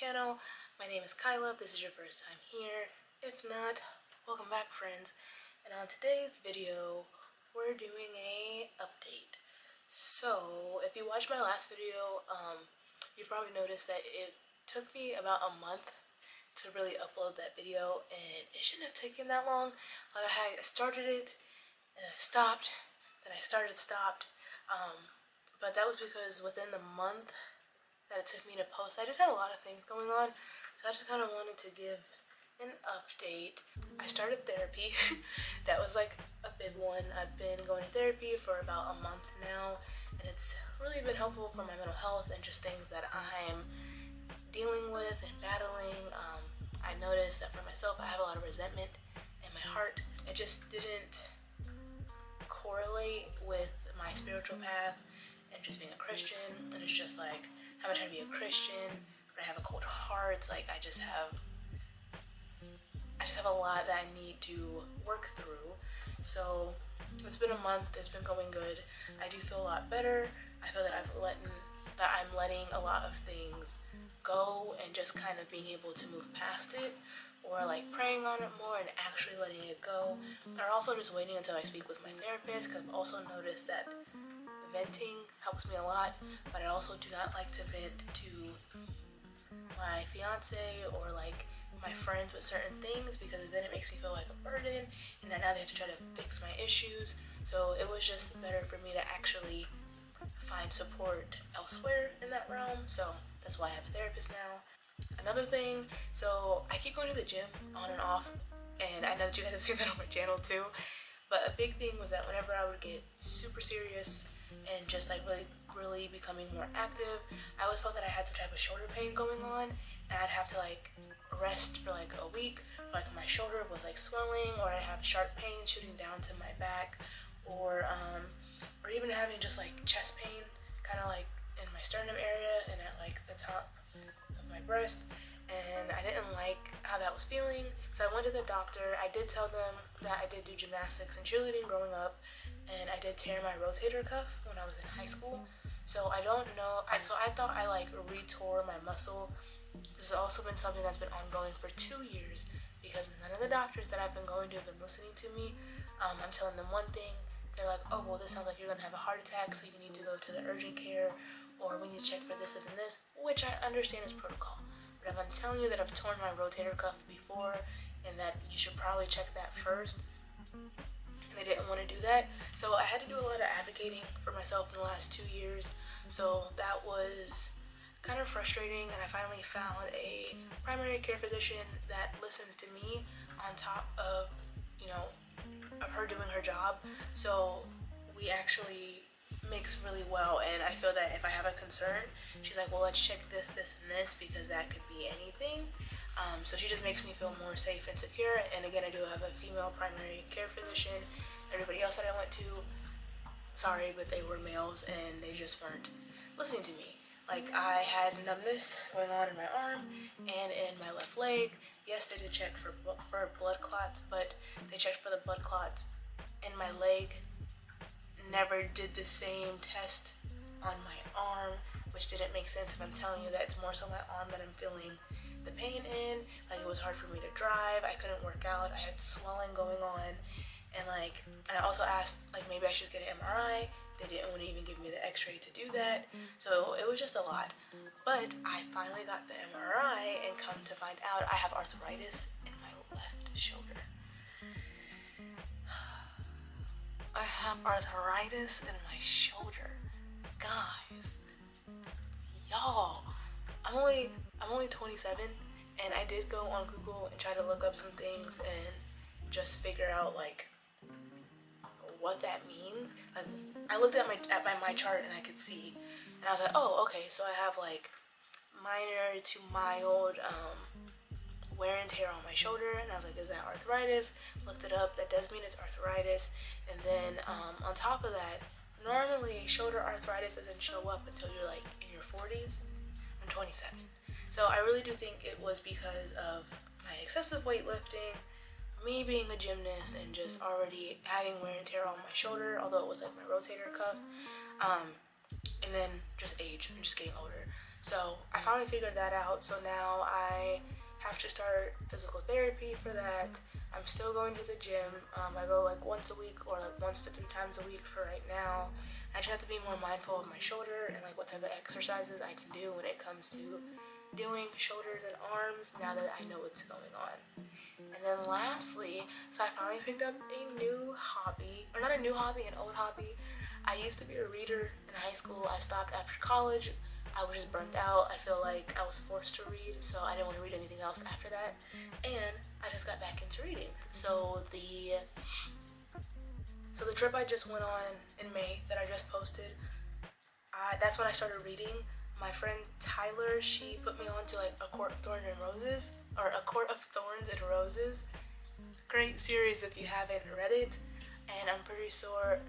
channel. My name is Kyla. If this is your first time here. If not, welcome back, friends. And on today's video, we're doing a update. So if you watched my last video, you probably noticed that it took me about a month to really upload that video, and it shouldn't have taken that long. Like, I started it, and I stopped, then I started, stopped. But that was because within the month that it took me to post, I just had a lot of things going on, so I just kind of wanted to give an update. I started therapy. That was like a big one. I've been going to therapy for about a month now, and it's really been helpful for my mental health and just things that I'm dealing with and battling. I noticed that for myself, I have a lot of resentment in my heart. It just didn't correlate with my spiritual path and just being a Christian. And it's just like, how am I trying to be a Christian, but I have a cold heart? Like, I just have a lot that I need to work through. So it's been a month, it's been going good. I do feel a lot better. I feel that I'm letting a lot of things go and just kind of being able to move past it, or like praying on it more and actually letting it go. Or also just waiting until I speak with my therapist, because I've also noticed that venting helps me a lot, but I also do not like to vent to my fiance or like my friends with certain things, because then it makes me feel like a burden, and then now they have to try to fix my issues. So it was just better for me to actually find support elsewhere in that realm. So that's why I have a therapist now. Another thing, so I keep going to the gym on and off, and I know that you guys have seen that on my channel too, but a big thing was that whenever I would get super serious and just like really becoming more active, I always felt that I had some type of shoulder pain going on, and I'd have to like rest for like a week. Like my shoulder was like swelling, or I have sharp pain shooting down to my back, or even having just like chest pain, kind of like in my sternum area and at like the top of my breast. And I didn't like how that was feeling, so I went to the doctor. I did tell them that I did do gymnastics and cheerleading growing up, and I did tear my rotator cuff when I was in high school. So I don't know, so I thought I like retore my muscle. This has also been something that's been ongoing for 2 years, because none of the doctors that I've been going to have been listening to me. I'm telling them one thing, they're like, oh, well, this sounds like you're gonna have a heart attack, so you need to go to the urgent care, or we need to check for this, this, and this, which I understand is protocol. But if I'm telling you that I've torn my rotator cuff before, and that you should probably check that first, and they didn't want to do that, so I had to do a lot of advocating for myself in the last 2 years. So that was kind of frustrating, and I finally found a primary care physician that listens to me on top of, of her doing her job. So we actually mix really well, and I feel that if I have a concern, she's like, well, let's check this, this, and this, because that could be anything. So she just makes me feel more safe and secure. And again, I do have a female primary care physician. Everybody else that I went to, sorry, but they were males, and they just weren't listening to me. Like, I had numbness going on in my arm and in my left leg. Yes, they did check for blood clots, but they checked for the blood clots in my leg, never did the same test on my arm, which didn't make sense if I'm telling you that it's more so my arm that I'm feeling the pain in. Like, it was hard for me to drive, I couldn't work out, I had swelling going on, and I also asked, like, maybe I should get an MRI. They didn't want to even give me the x-ray to do that, so it was just a lot. But I finally got the MRI, and come to find out, I have arthritis in my left shoulder. I have arthritis in my shoulder. Guys, y'all, I'm only 27, and I did go on Google and try to look up some things and just figure out like what that means. Like, I looked at my chart, and I could see, and I was like, oh, okay, so I have like minor to mild wear and tear on my shoulder, and I was like, is that arthritis? Looked it up, that does mean it's arthritis. And then on top of that, normally shoulder arthritis doesn't show up until you're like in your 40s. I'm 27, so I really do think it was because of my excessive weightlifting, me being a gymnast, and just already having wear and tear on my shoulder, although it was like my rotator cuff, and then just age. I'm just getting older. So I finally figured that out. So now I have to start physical therapy for that. I'm still going to the gym. I go like once a week or like once to 3 times a week for right now. I just have to be more mindful of my shoulder and like what type of exercises I can do when it comes to doing shoulders and arms now that I know what's going on. And then lastly, so I finally picked up a new hobby, or not a new hobby, an old hobby. I used to be a reader in high school. I stopped after college. I was just burnt out. I feel like I was forced to read, so I didn't want to read anything else after that. And I just got back into reading. So the trip I just went on in May that I just posted, that's when I started reading. My friend Tyler, she put me on to like A Court of Thorns and Roses, or A Court of Thorns and Roses. Great series if you haven't read it. And I'm pretty sure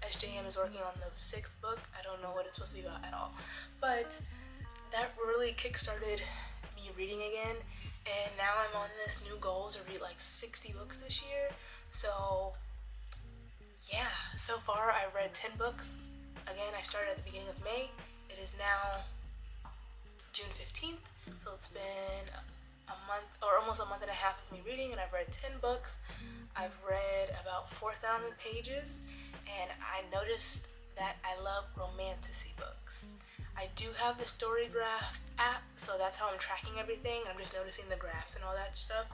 SJM is working on the 6th book. I don't know what it's supposed to be about at all. But that really kickstarted me reading again. And now I'm on this new goal to read like 60 books this year. So yeah, so far I've read 10 books. Again, I started at the beginning of May. It is now June 15th. So it's been a month, or almost a month and a half of me reading, and I've read 10 books. I've read about 4,000 pages, and I noticed that I love romantasy books. I do have the Storygraph app, so that's how I'm tracking everything. I'm just noticing the graphs and all that stuff,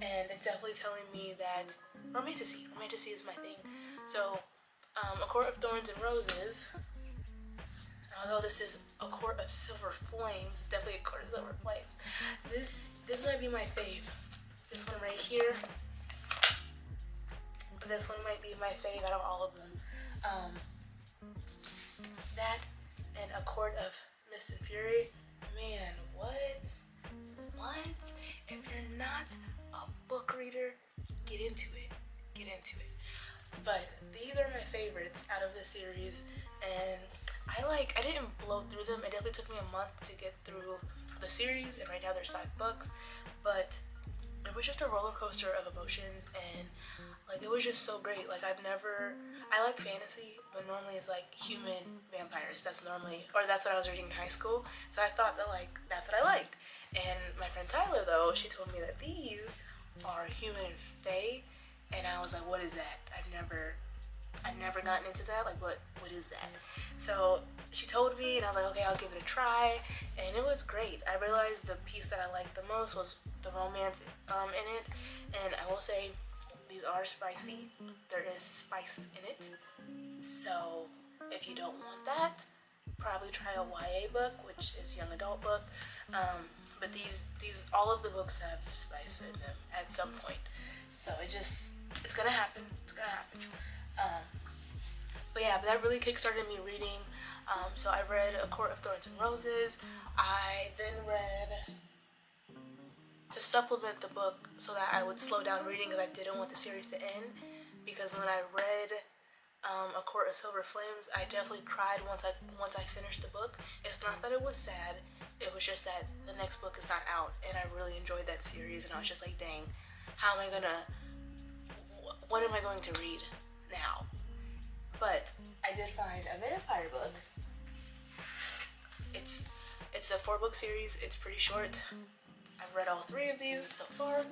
and it's definitely telling me that romantasy is my thing. So, A Court of Thorns and Roses, although this is A Court of Silver Flames, definitely A Court of Silver Flames. This might be my fave. This one right here. This one might be my fave out of all of them. That and A Court of Mist and Fury. Man, what? If you're not a book reader, get into it. But these are my favorites out of this series, and I didn't blow through them. It definitely took me a month to get through the series, and right now there's 5 books, but it was just a roller coaster of emotions, and like it was just so great. Like I like fantasy, but normally it's like human vampires. That's what I was reading in high school, so I thought that like that's what I liked. And my friend Tyler, though, she told me that these are human and fae, and I was like, what is that? I've never gotten into that. Like, what is that? So she told me, and I was like, okay, I'll give it a try, and it was great. I realized the piece that I liked the most was the romance in it, and I will say these are spicy. There is spice in it, so if you don't want that, probably try a YA book, which is young adult book. But these all of the books have spice in them at some point, so it's gonna happen. But yeah, that really kickstarted me reading. So I read A Court of Thorns and Roses. I then read, to supplement the book so that I would slow down reading because I didn't want the series to end. Because when I read A Court of Silver Flames, I definitely cried once I finished the book. It's not that it was sad, it was just that the next book is not out, and I really enjoyed that series, and I was just like, dang, what am I going to read now? But I did find a vampire book. It's a 4-book series. It's pretty short. I've read all 3 of these so far.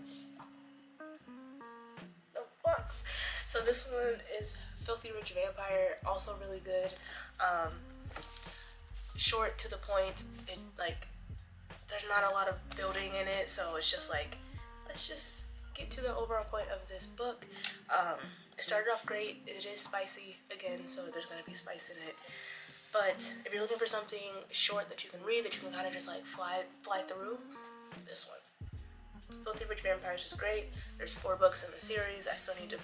The books. So this one is Filthy Rich Vampire, also really good. Short, to the point. It there's not a lot of building in it, so it's just like, let's just get to the overall point of this book. It started off great. It is spicy again, so there's gonna be spice in it. But if you're looking for something short that you can read, that you can kind of just like fly through, this one. Filthy Rich Vampire is just great. There's 4 books in the series. I still need to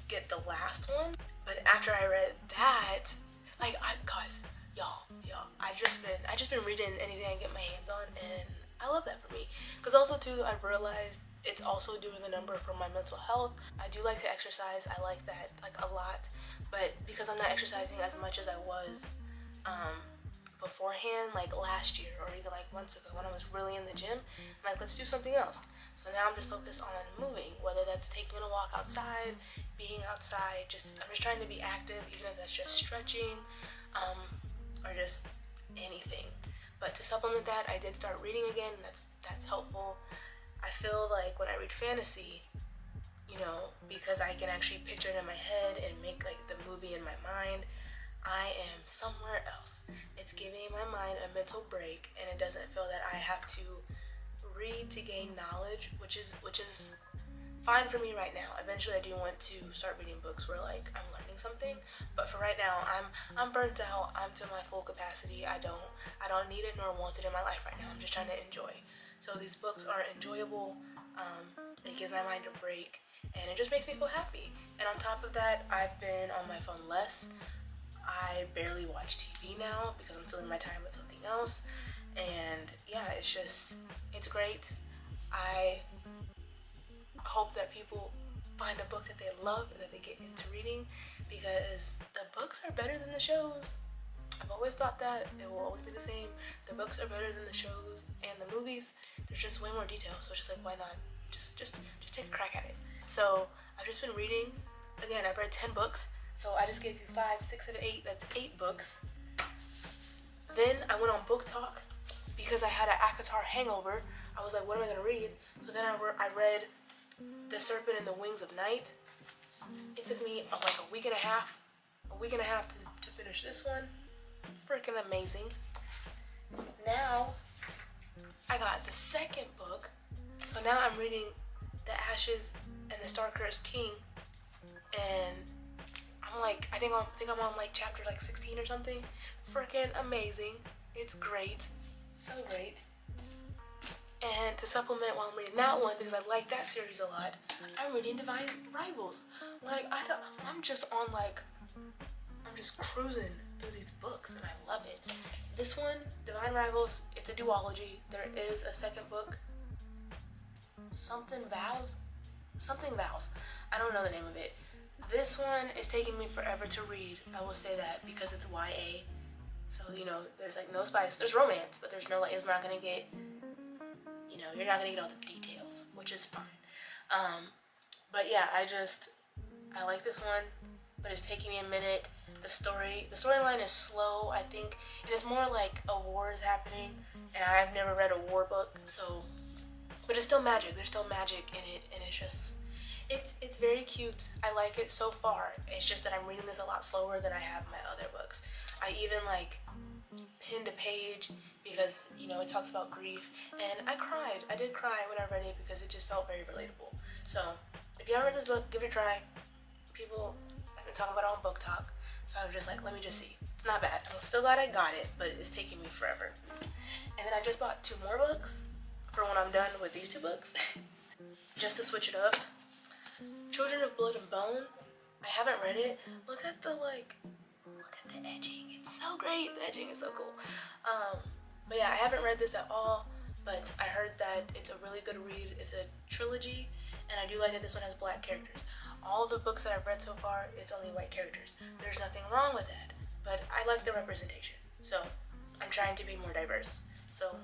get the last one. But after I read that, I just been reading anything I get my hands on, and I love that for me. Because also too, I realized it's also doing a number for my mental health. I do like to exercise. I like that a lot, but because I'm not exercising as much as I was beforehand, like last year or even like months ago when I was really in the gym, I'm like, let's do something else. So now I'm just focused on moving, whether that's taking a walk outside, being outside, I'm just trying to be active, even if that's just stretching, or just anything. But to supplement that, I did start reading again, and that's helpful. I feel like when I read fantasy, you know, because I can actually picture it in my head and make like the movie in my mind, I am somewhere else. It's giving my mind a mental break, and it doesn't feel that I have to read to gain knowledge, which is fine for me right now. Eventually I do want to start reading books where like I'm learning something, but for right now I'm burnt out. I'm to my full capacity. I don't need it nor want it in my life right now. I'm just trying to enjoy. So these books are enjoyable. It gives my mind a break, and it just makes me feel happy. And on top of that, I've been on my phone less. I barely watch TV now because I'm filling my time with something else. And yeah, it's great. I hope that people find a book that they love and that they get into reading, because the books are better than the shows. I've always thought that. It will always be the same. The books are better than the shows and the movies. There's just way more detail, so it's just like, why not? Just take a crack at it. So I've just been reading. Again, I've read 10 books, so I just gave you 5, 6, 7, 8. That's 8 books. Then I went on BookTok because I had an ACOTAR hangover. I was like, what am I gonna read? So then I read The Serpent and the Wings of Night. It took me like a week and a half to finish this one. Freaking amazing. Now I got the second book, so now I'm reading The Ashes and the Star-Cursed King, and I'm like, I think I'm on like chapter like 16 or something. Freaking amazing. It's great. So great. And to supplement while I'm reading that one, because I like that series a lot, I'm reading Divine Rivals. Like, I'm just cruising through these books, and I love it. This one, Divine Rivals, it's a duology. There is a second book, Something Vows. I don't know the name of it. This one is taking me forever to read. I will say that, because it's YA. So, you know, there's like no spice. There's romance, but there's no, like, it's not gonna get, you know, you're not gonna get all the details, which is fine. But yeah, I like this one, but it's taking me a minute. The storyline is slow, I think. It is more like a war is happening, and I've never read a war book, so, but it's still magic. There's still magic in it, and it's very cute. I like it so far. It's just that I'm reading this a lot slower than I have my other books. I even like pinned a page because, you know, it talks about grief, and I cried. I did cry when I read it because it just felt very relatable. So if you haven't read this book, give it a try. People have been talking about it on BookTok, so I was just like, let me just see. It's not bad. I'm still glad I got it, but it's taking me forever. And then I just bought 2 more books for when I'm done with these 2 books, just to switch it up. Children of Blood and Bone. I haven't read it. Look at the edging. It's so great. The edging is so cool. But yeah, I haven't read this at all, but I heard that it's a really good read. It's a trilogy, and I do like that this one has black characters. All the books that I've read so far, it's only white characters. There's nothing wrong with that, but I like the representation. So I'm trying to be more diverse. So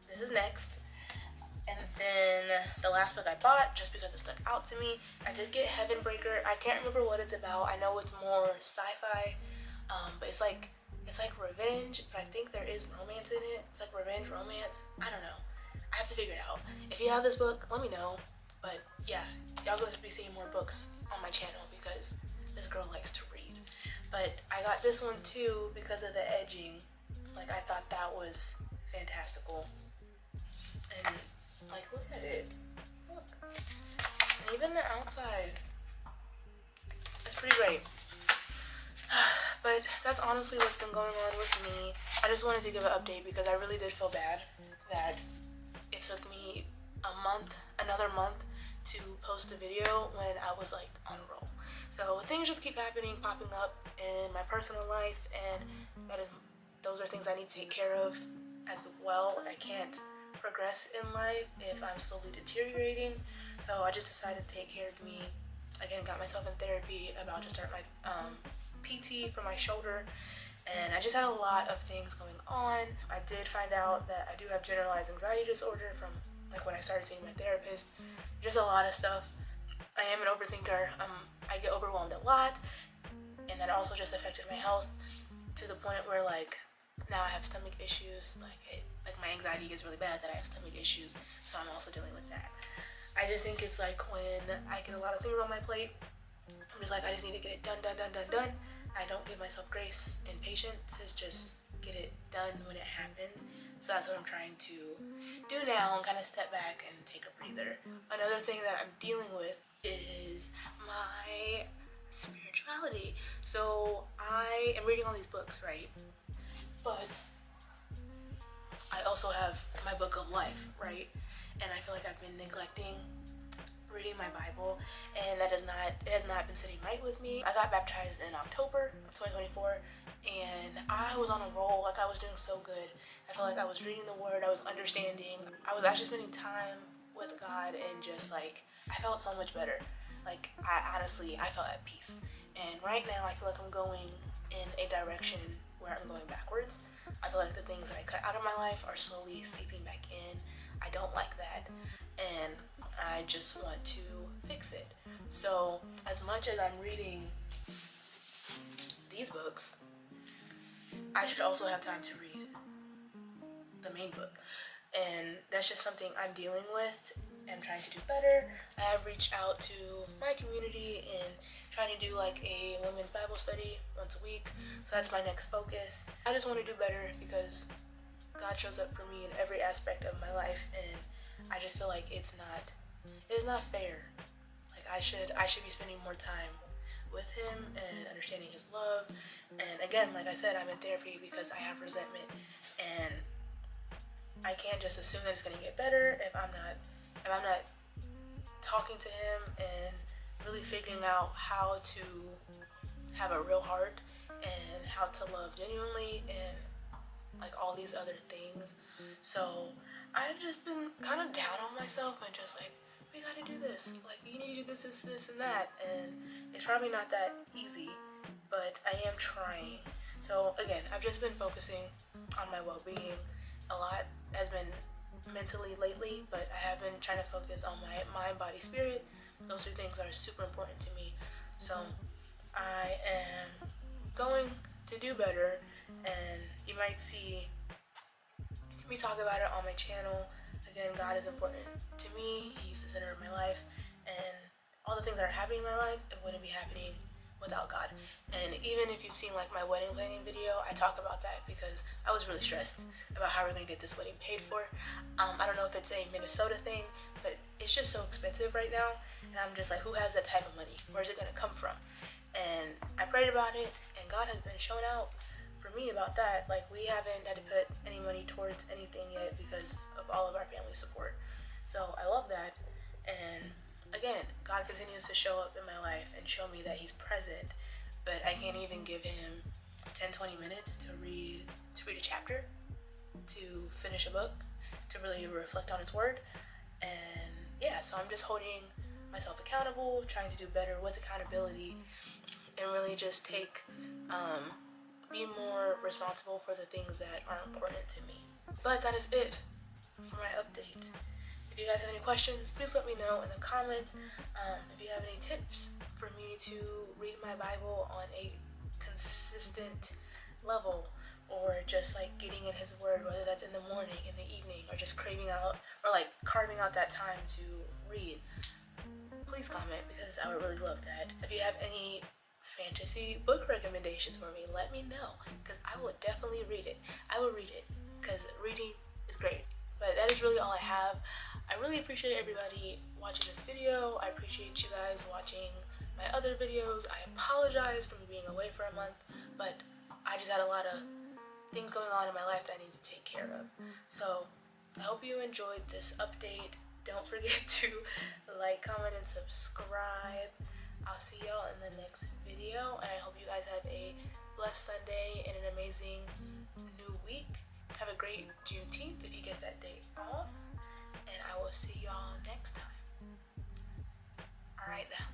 this is next. And then the last book I bought, just because it stuck out to me, I did get Heavenbreaker. I can't remember what it's about. I know it's more sci-fi, but it's like revenge, but I think there is romance in it. It's like revenge romance. I don't know. I have to figure it out. If you have this book, let me know. But yeah, y'all going to be seeing more books on my channel because this girl likes to read. But I got this one too because of the edging. Like, I thought that was fantastical. And like, look at it. Look. And even the outside. It's pretty great. But that's honestly what's been going on with me. I just wanted to give an update because I really did feel bad that it took me another month to post a video when I was like on a roll. So things just keep popping up in my personal life, and those are things I need to take care of as well. I can't progress in life if I'm slowly deteriorating. So I just decided to take care of me. Again, got myself in therapy, about to start my PT for my shoulder, and I just had a lot of things going on. I did find out that I do have generalized anxiety disorder from like when I started seeing my therapist. Just a lot of stuff. I am an overthinker. I get overwhelmed a lot, and that also just affected my health to the point where like now I have stomach issues. Like my anxiety gets really bad that I have stomach issues, so I'm also dealing with that. I just think it's like when I get a lot of things on my plate, I'm just like, I just need to get it done. I don't give myself grace and patience to just get it done when it happens. So that's what I'm trying to do now, and kind of step back and take a breather. Another thing that I'm dealing with is my spirituality. So I am reading all these books, right? But I also have my book of life, right? And I feel like I've been neglecting reading my Bible, and it has not been sitting right with me. I got baptized in October of 2024, and I was on a roll. Like, I was doing so good. I felt like I was reading the word, I was understanding, I was actually spending time with God, and just like, I felt so much better. Like, I felt at peace. And right now I feel like I'm going in a direction where I'm going backwards. I feel like the things that I cut out of my life are slowly seeping back in. I don't like that, and I just want to fix it. So as much as I'm reading these books, I should also have time to read the main book. And that's just something I'm dealing with and trying to do better. I have reached out to my community and trying to do like a women's Bible study once a week. So that's my next focus. I just want to do better because God shows up for me in every aspect of my life, and I just feel like it's not fair. Like, I should be spending more time with him and understanding his love. And again, like I said, I'm in therapy because I have resentment, and I can't just assume that it's gonna get better if I'm not talking to him and really figuring out how to have a real heart and how to love genuinely and like all these other things. So I've just been kind of down on myself and just like, we gotta do this, like you need to do this and that, and it's probably not that easy, but I am trying. So again, I've just been focusing on my well-being. A lot has been mentally lately, but I have been trying to focus on my mind, body, spirit. Those two things are super important to me. So I am going to do better, and you might see me talk about it on my channel. Again, God is important to me. He's the center of my life, and all the things that are happening in my life, it wouldn't be happening without God. And even if you've seen like my wedding planning video, I talk about that because I was really stressed about how we're gonna get this wedding paid for. I don't know if it's a Minnesota thing, but it's just so expensive right now, and I'm just like, who has that type of money? Where's it gonna come from? And I prayed about it, and God has been showing out for me about that. Like, we haven't had to put any money towards anything yet because of all of our family support. So I love that. And again, God continues to show up in my life and show me that he's present, but I can't even give him 10-20 minutes to read a chapter, to finish a book, to really reflect on his word. And yeah, so I'm just holding myself accountable, trying to do better with accountability, and really just be more responsible for the things that are important to me. But that is it for my update. If you guys have any questions, please let me know in the comments. If you have any tips for me to read my Bible on a consistent level, or just like getting in his word, whether that's in the morning, in the evening, or just craving out, or like carving out that time to read, please comment, because I would really love that. If you have any fantasy book recommendations for me, let me know, because I will definitely read it. I will read it because reading is great. But that is really all I have. I really appreciate everybody watching this video. I appreciate you guys watching my other videos. I apologize for me being away for a month, but I just had a lot of things going on in my life that I need to take care of. So I hope you enjoyed this update. Don't forget to like, comment, and subscribe. I'll see y'all in the next video, and I hope you guys have a blessed Sunday and an amazing new week. Have a great Juneteenth if you get that date off, and I will see y'all next time. Alright now.